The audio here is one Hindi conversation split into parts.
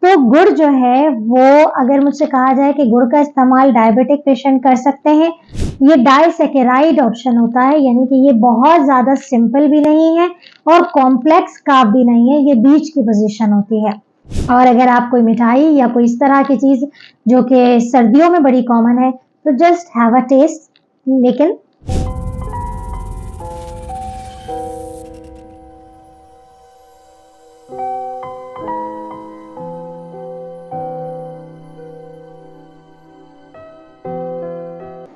तो गुड़ जो है वो, अगर मुझसे कहा जाए कि गुड़ का इस्तेमाल डायबिटिक पेशेंट कर सकते हैं, ये डाइसैकेराइड ऑप्शन होता है, यानी कि ये बहुत ज़्यादा सिंपल भी नहीं है और कॉम्प्लेक्स कार्ब भी नहीं है, ये बीच की पोजीशन होती है। और अगर आप कोई मिठाई या कोई इस तरह की चीज़ जो कि सर्दियों में बड़ी कॉमन है, तो जस्ट हैव अ टेस्ट, लेकिन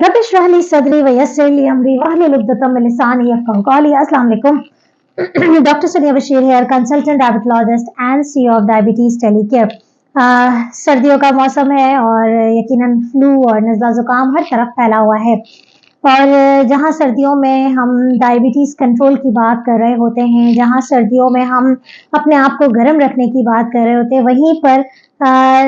रब इश्रह ली सदरी व यस्सिर ली अमरी वहलुल उक़दतम मिन लिसानी यफ़क़हू क़ौली। अस्सलाम वालेकुम। Doctor Sania Bashir here, consultant diabetologist and CEO of diabetes telecare. सर्दियों का मौसम है और यकीनन फ्लू और नज़ला ज़ुकाम हर तरफ फैला हुआ है। और जहाँ सर्दियों में हम डायबिटीज़ कंट्रोल की बात कर रहे होते हैं, जहाँ सर्दियों में हम अपने आप को गर्म रखने की बात कर रहे होते हैं, वहीं पर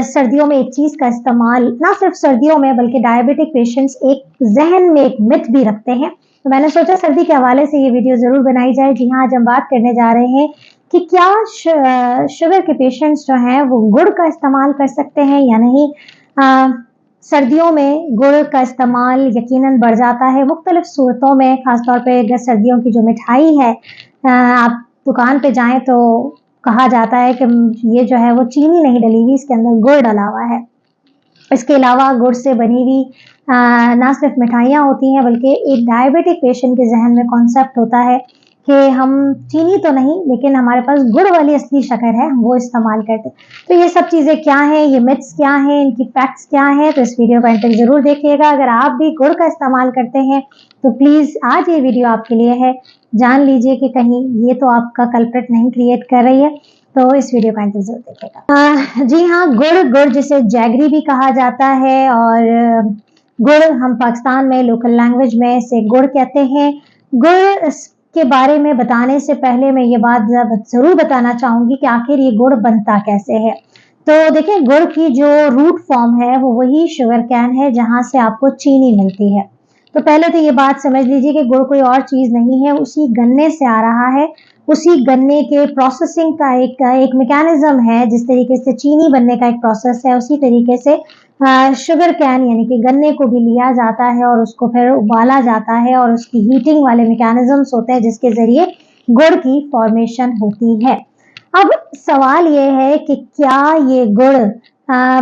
सर्दियों में एक चीज़ का इस्तेमाल, ना सिर्फ सर्दियों में बल्कि डायबिटिक पेशेंट्स एक जहन में एक मिथ भी रखते हैं। तो मैंने सोचा सर्दी के हवाले से ये वीडियो ज़रूर बनाई जाए। जी हाँ, आज हम बात करने जा रहे हैं कि क्या शुगर के पेशेंट्स जो हैं वो गुड़ का इस्तेमाल कर सकते हैं या नहीं। सर्दियों में गुड़ का इस्तेमाल यकीनन बढ़ जाता है मुख्तलिफ सूरतों में, ख़ासतौर पे अगर सर्दियों की जो मिठाई है, आप दुकान पे जाएं तो कहा जाता है कि ये जो है वो चीनी नहीं डली हुई, इसके अंदर गुड़ डला हुआ है। इसके अलावा गुड़ से बनी हुई ना सिर्फ मिठाइयाँ होती हैं, बल्कि एक डायबिटिक पेशेंट के जहन में कॉन्सेप्ट होता है कि हम चीनी तो नहीं, लेकिन हमारे पास गुड़ वाली असली शक्कर है, हम वो इस्तेमाल करते हैं। तो ये सब चीज़ें क्या हैं, ये मिथ्स क्या हैं, इनकी फैक्ट्स क्या हैं, तो इस वीडियो को अंत तक ज़रूर देखिएगा। अगर आप भी गुड़ का इस्तेमाल करते हैं तो प्लीज़ आज ये वीडियो आपके लिए है। जान लीजिए कि कहीं ये तो आपका कल्प्रिट नहीं क्रिएट कर रही है, तो इस वीडियो को अंत तक जरूर देखिएगा। जी हाँ, गुड़ जिसे जैगरी भी कहा जाता है, और गुड़ हम पाकिस्तान में लोकल लैंग्वेज में इसे गुड़ कहते हैं। गुड़ के बारे में बताने से पहले मैं ये बात ज़रूर बताना चाहूँगी कि आखिर ये गुड़ बनता कैसे है। तो देखिए, गुड़ की जो रूट फॉर्म है वो वही शुगर कैन है जहाँ से आपको चीनी मिलती है। तो पहले तो ये बात समझ लीजिए कि गुड़ कोई और चीज़ नहीं है, उसी गन्ने से आ रहा है। उसी गन्ने के प्रोसेसिंग का एक मैकेनिज्म है। जिस तरीके से चीनी बनने का एक प्रोसेस है, उसी तरीके से शुगर कैन यानी कि गन्ने को भी लिया जाता है और उसको फिर उबाला जाता है, और उसकी हीटिंग वाले मैकेनिज्म्स होते हैं जिसके ज़रिए गुड़ की फॉर्मेशन होती है। अब सवाल ये है कि क्या ये गुड़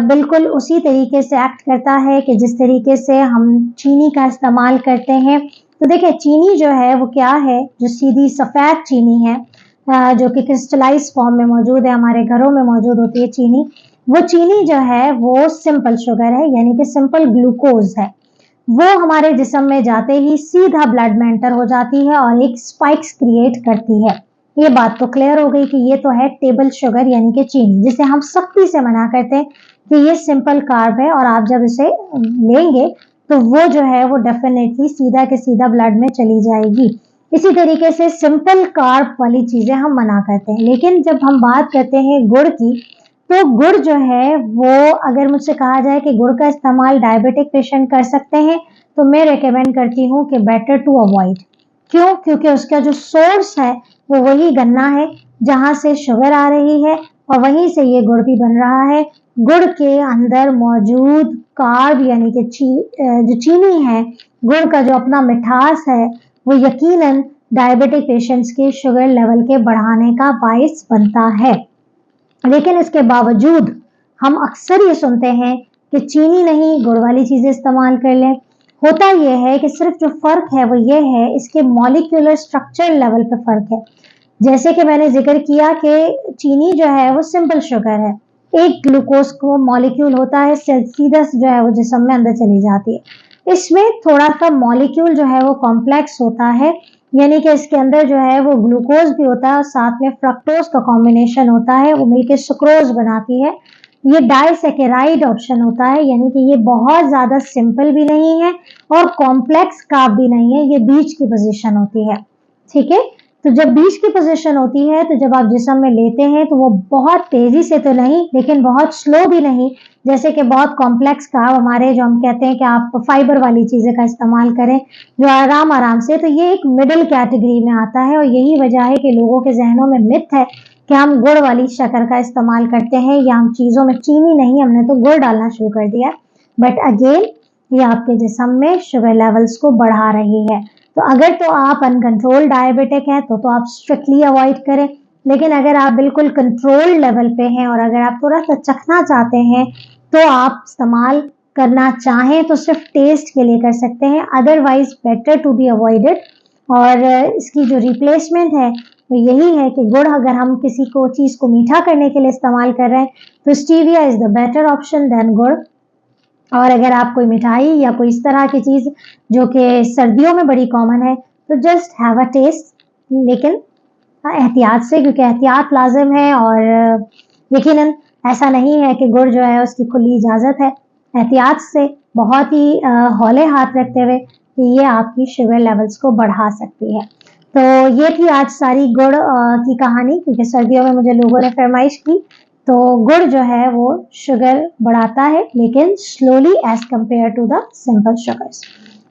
बिल्कुल उसी तरीके से एक्ट करता है कि जिस तरीके से हम चीनी का इस्तेमाल करते हैं। तो देखिए, चीनी जो है वो क्या है, जो सीधी सफ़ेद चीनी है, जो कि क्रिस्टलाइज फॉर्म में मौजूद है, हमारे घरों में मौजूद होती है चीनी। वो चीनी जो है वो सिंपल शुगर है, यानी कि सिंपल ग्लूकोज है। वो हमारे जिस्म में जाते ही सीधा ब्लड में एंटर हो जाती है और एक स्पाइक्स क्रिएट करती है। ये बात तो क्लियर हो गई कि ये तो है टेबल शुगर यानी कि चीनी, जिसे हम सख्ती से मना करते हैं कि ये सिंपल कार्ब है, और आप जब इसे लेंगे तो वो जो है वो डेफिनेटली सीधा के सीधा ब्लड में चली जाएगी। इसी तरीके से सिंपल कार्ब वाली चीजें हम मना करते हैं। लेकिन जब हम बात करते हैं गुड़ की, तो गुड़ जो है वो, अगर मुझसे कहा जाए कि गुड़ का इस्तेमाल डायबिटिक पेशेंट कर सकते हैं, तो मैं रेकमेंड करती हूँ कि बेटर टू अवॉइड। क्यों? क्योंकि उसका जो सोर्स है वो वही गन्ना है जहाँ से शुगर आ रही है, और वहीं से ये गुड़ भी बन रहा है। गुड़ के अंदर मौजूद कार्ब यानी कि जो चीनी है, गुड़ का जो अपना मिठास है, वो यकीनन डायबिटिक पेशेंट्स के शुगर लेवल के बढ़ाने का बायस बनता है। लेकिन इसके बावजूद हम अक्सर ये सुनते हैं कि चीनी नहीं, गुड़ वाली चीज़ें इस्तेमाल कर लें। होता यह है कि सिर्फ जो फ़र्क है वो ये है, इसके मॉलिक्यूलर स्ट्रक्चर लेवल पे फ़र्क है। जैसे कि मैंने जिक्र किया कि चीनी जो है वो सिंपल शुगर है, एक ग्लूकोज को मॉलिक्यूल होता है, सीधा जो है वो जिस्म में अंदर चली जाती है। इसमें थोड़ा सा मॉलिक्यूल जो है वो कॉम्प्लेक्स होता है, यानी कि इसके अंदर जो है वो ग्लूकोज भी होता है और साथ में फ्रक्टोज का कॉम्बिनेशन होता है, वो मिलके सुक्रोज बनाती है। ये डाइसैकेराइड ऑप्शन होता है, यानी कि ये बहुत ज़्यादा सिंपल भी नहीं है और कॉम्प्लेक्स कार्ब भी नहीं है, ये बीच की पोजीशन होती है। ठीक है, तो जब बीच की पोजीशन होती है, तो जब आप जिस्म में लेते हैं तो वो बहुत तेजी से तो नहीं, लेकिन बहुत स्लो भी नहीं। जैसे कि बहुत कॉम्प्लेक्स कार्ब हमारे, जो हम कहते हैं कि आप फाइबर वाली चीज़ें का इस्तेमाल करें जो आराम से, तो ये एक मिडिल कैटेगरी में आता है। और यही वजह है कि लोगों के जहनों में मिथ है कि हम गुड़ वाली शक्कर का इस्तेमाल करते हैं या हम चीज़ों में चीनी नहीं, हमने तो गुड़ डालना शुरू कर दिया। बट अगेन ये आपके जिस्म में शुगर लेवल्स को बढ़ा रही है। तो अगर तो आप अनकंट्रोल डायबिटिक हैं तो आप स्ट्रिक्टली अवॉइड करें, लेकिन अगर आप बिल्कुल कंट्रोल लेवल पे हैं और अगर आप थोड़ा सा चखना चाहते हैं तो आप इस्तेमाल करना चाहें तो सिर्फ टेस्ट के लिए कर सकते हैं, otherwise better to be avoided. और इसकी जो रिप्लेसमेंट है वो यही है कि गुड़ अगर हम किसी को चीज़ को मीठा करने के लिए इस्तेमाल कर रहे हैं तो stevia is the better option than gur. और अगर आप कोई मिठाई या कोई इस तरह की चीज़ जो कि सर्दियों में बड़ी कॉमन है तो जस्ट हैव अ टेस्ट, लेकिन एहतियात से, क्योंकि एहतियात लाजिम है। और यकीनन ऐसा नहीं है कि गुड़ जो है उसकी खुली इजाज़त है। एहतियात से बहुत ही हौले हाथ रखते हुए कि ये आपकी शुगर लेवल्स को बढ़ा सकती है। तो ये थी आज सारी गुड़ की कहानी, क्योंकि सर्दियों में मुझे लोगों ने फरमाइश की। तो गुड़ जो है वो शुगर बढ़ाता है, लेकिन slowly as compared to the simple sugars.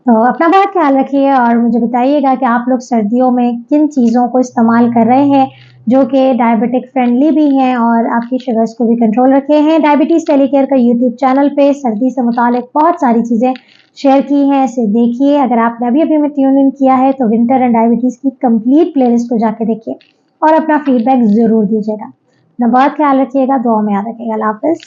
तो अपना बहुत ख्याल रखिए और मुझे बताइएगा कि आप लोग सर्दियों में किन चीज़ों को इस्तेमाल कर रहे हैं जो कि डायबिटिक फ्रेंडली भी हैं और आपकी शुगर्स को भी कंट्रोल रखे हैं। डायबिटीज़ टेलीकेयर का यूट्यूब चैनल पे सर्दी से मुतालिक बहुत सारी चीज़ें शेयर की हैं, इसे देखिए। अगर आपने अभी में ट्यून इन किया है तो विंटर एंड डायबिटीज़ की कंप्लीट प्लेलिस्ट को जाके देखिए और अपना फीडबैक ज़रूर दीजिएगा। अपना बहुत ख्याल रखिएगा, दुआ में याद रखिएगा। अल्लाह हाफ़िज़।